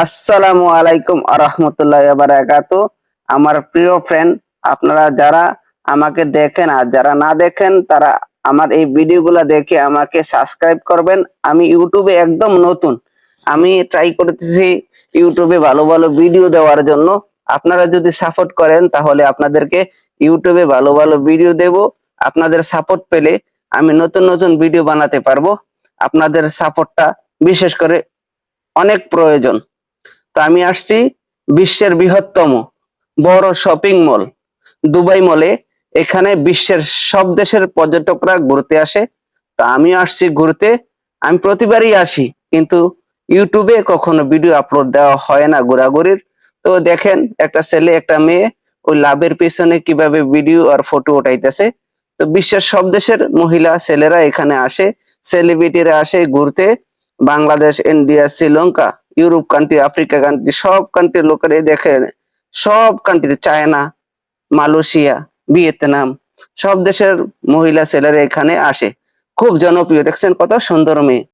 আসসালামু আলাইকুম আরহামতুল্লাহি ওয়া বারাকাতু। আমার প্রিয় ফ্রেন্ড, আপনারা যারা আমাকে দেখেন আর যারা না দেখেন তারা আমার এই ভিডিওগুলো দেখে আমাকে সাবস্ক্রাইব করবেন। আমি ইউটিউবে একদম নতুন। আমি ট্রাই করতেছি ইউটিউবে ভালো ভালো ভিডিও দেওয়ার জন্য। আপনারা যদি সাপোর্ট করেন তাহলে আপনাদেরকে ইউটিউবে ভালো ভালো ভিডিও দেব। আপনাদের সাপোর্ট পেলে আমি নতুন নতুন ভিডিও বানাতে পারবো। আপনাদের সাপোর্টটা বিশেষ করে অনেক প্রয়োজন। তো আমি আসছি বিশ্বের বৃহত্তম বড় শপিং মল দুবাই মলে। এখানে বিশ্বের সব দেশের পর্যটকরা ঘুরতে আসে। তা আমি আসছি ঘুরতে। আমি প্রতিবারই আসি, কিন্তু ইউটিউবে কখনো ভিডিও আপলোড দেওয়া হয় না ঘোরাঘুরির। তো দেখেন, একটা ছেলে একটা মেয়ে ওই লাভের পিছনে কিভাবে ভিডিও আর ফটো উঠাইতেছে। তো বিশ্বের সব দেশের মহিলা ছেলেরা এখানে আসে, সেলিব্রিটিরা আসে ঘুরতে। Bangladesh, India, Sri Lanka, Europe country, Africa country, সব কান্ট্রির লোকেরা দেখে। সব কান্ট্রি, চায়না, মালয়েশিয়া, ভিয়েতনাম, সব দেশের মহিলা ছেলেরা এখানে আসে। খুব জনপ্রিয়। দেখছেন কত সুন্দর মেয়ে।